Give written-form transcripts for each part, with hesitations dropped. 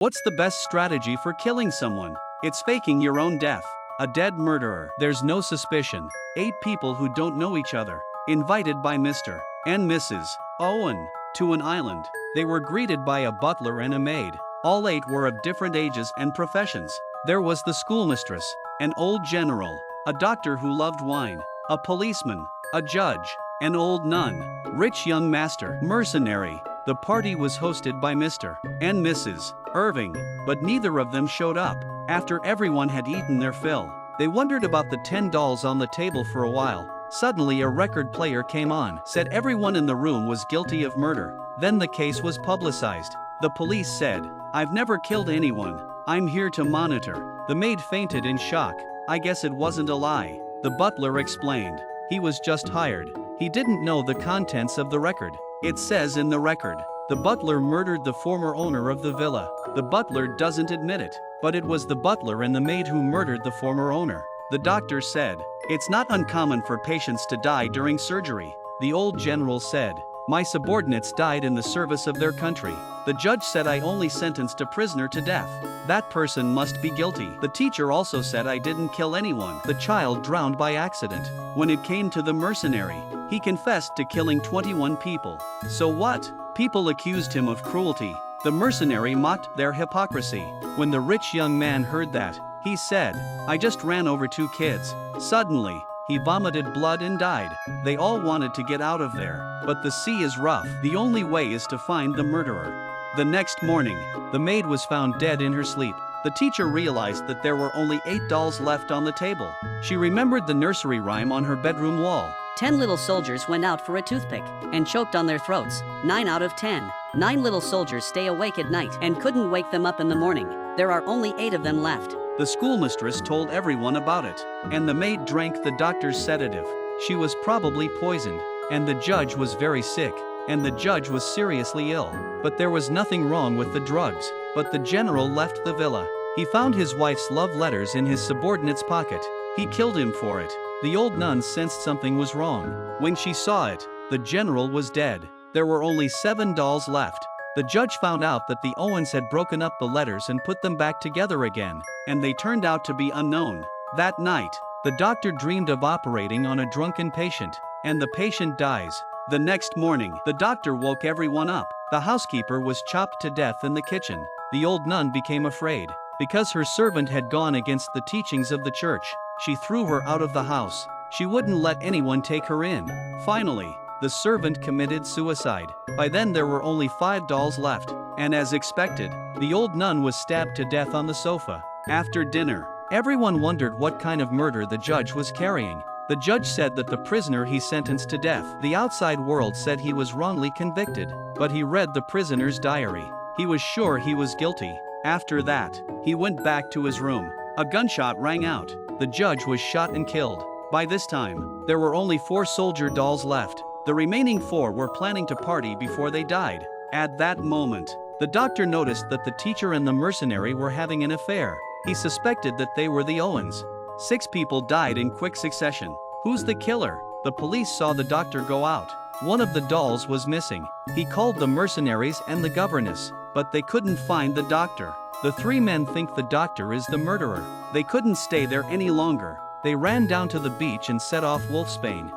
What's the best strategy for killing someone? It's faking your own death. A dead murderer. There's no suspicion. 8 people who don't know each other. Invited by Mr. and Mrs. Owen to an island. They were greeted by a butler and a maid. All 8 were of different ages and professions. There was the schoolmistress, an old general, a doctor who loved wine, a policeman, a judge, an old nun, rich young master, mercenary. The party was hosted by Mr. and Mrs. Irving, but neither of them showed up. After everyone had eaten their fill, they wondered about the 10 dolls on the table for a while. Suddenly a record player came on, said everyone in the room was guilty of murder. Then the case was publicized. The police said, "I've never killed anyone. I'm here to monitor." The maid fainted in shock. "I guess it wasn't a lie," the butler explained. "He was just hired. He didn't know the contents of the record. It says in the record, the butler murdered the former owner of the villa." The butler doesn't admit it, but it was the butler and the maid who murdered the former owner. The doctor said, "It's not uncommon for patients to die during surgery." The old general said, "My subordinates died in the service of their country." The judge said, "I only sentenced a prisoner to death. That person must be guilty." The teacher also said, "I didn't kill anyone. The child drowned by accident." When it came to the mercenary, he confessed to killing 21 people. So what? People accused him of cruelty. The mercenary mocked their hypocrisy. When the rich young man heard that, he said, "I just ran over 2 kids." Suddenly, he vomited blood and died. They all wanted to get out of there, but the sea is rough. The only way is to find the murderer. The next morning, the maid was found dead in her sleep. The teacher realized that there were only 8 dolls left on the table. She remembered the nursery rhyme on her bedroom wall. 10 little soldiers went out for a toothpick and choked on their throats. 9 out of 10. 9 little soldiers stay awake at night and couldn't wake them up in the morning. There are only 8 of them left. The schoolmistress told everyone about it, and the maid drank the doctor's sedative. She was probably poisoned, and the judge was very sick, and the judge was seriously ill. But there was nothing wrong with the drugs. But the general left the villa. He found his wife's love letters in his subordinate's pocket. He killed him for it. The old nun sensed something was wrong. When she saw it, the general was dead. There were only 7 dolls left. The judge found out that the Owens had broken up the letters and put them back together again, and they turned out to be unknown. That night, the doctor dreamed of operating on a drunken patient, and the patient dies. The next morning, the doctor woke everyone up. The housekeeper was chopped to death in the kitchen. The old nun became afraid. Because her servant had gone against the teachings of the church, she threw her out of the house. She wouldn't let anyone take her in. Finally, the servant committed suicide. By then there were only 5 dolls left, and as expected, the old nun was stabbed to death on the sofa. After dinner, everyone wondered what kind of murder the judge was carrying. The judge said that the prisoner he sentenced to death. The outside world said he was wrongly convicted, but he read the prisoner's diary. He was sure he was guilty. After that, he went back to his room. A gunshot rang out. The judge was shot and killed. By this time, there were only 4 soldier dolls left. The remaining 4 were planning to party before they died. At that moment, the doctor noticed that the teacher and the mercenary were having an affair. He suspected that they were the Owens. 6 people died in quick succession. Who's the killer? The police saw the doctor go out. One of the dolls was missing. He called the mercenaries and the governess, but they couldn't find the doctor. The 3 men think the doctor is the murderer. They couldn't stay there any longer. They ran down to the beach and set off Wolfsbane.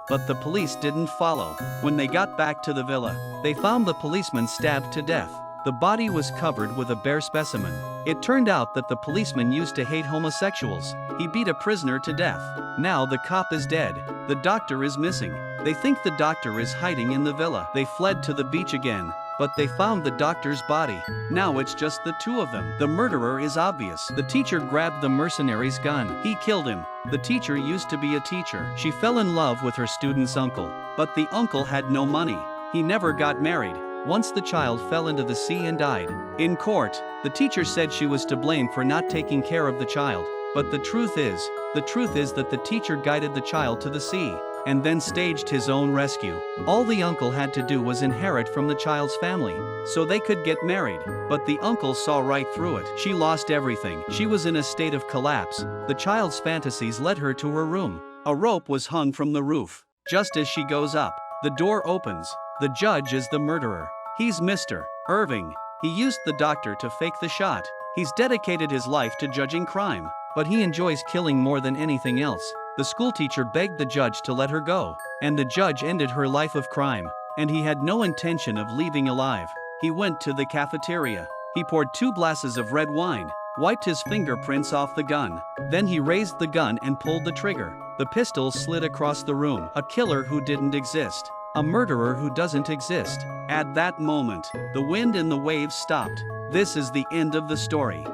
But the police didn't follow. When they got back to the villa, they found the policeman stabbed to death. The body was covered with a bare specimen. It turned out that the policeman used to hate homosexuals. He beat a prisoner to death. Now the cop is dead. The doctor is missing. They think the doctor is hiding in the villa. They fled to the beach again, but they found the doctor's body. Now it's just the 2 of them. The murderer is obvious. The teacher grabbed the mercenary's gun. He killed him. The teacher used to be a teacher. She fell in love with her student's uncle, but the uncle had no money. He never got married. Once the child fell into the sea and died. In court, the teacher said she was to blame for not taking care of the child. But the truth is that the teacher guided the child to the sea, and then staged his own rescue. All the uncle had to do was inherit from the child's family, so they could get married. But the uncle saw right through it. She lost everything. She was in a state of collapse. The child's fantasies led her to her room. A rope was hung from the roof. Just as she goes up, the door opens. The judge is the murderer. He's Mr. Irving. He used the doctor to fake the shot. He's dedicated his life to judging crime, but he enjoys killing more than anything else. The schoolteacher begged the judge to let her go, and the judge ended her life of crime, and he had no intention of leaving alive. He went to the cafeteria. He poured 2 glasses of red wine, wiped his fingerprints off the gun. Then he raised the gun and pulled the trigger. The pistol slid across the room. A killer who didn't exist. A murderer who doesn't exist. At that moment, the wind and the waves stopped. This is the end of the story.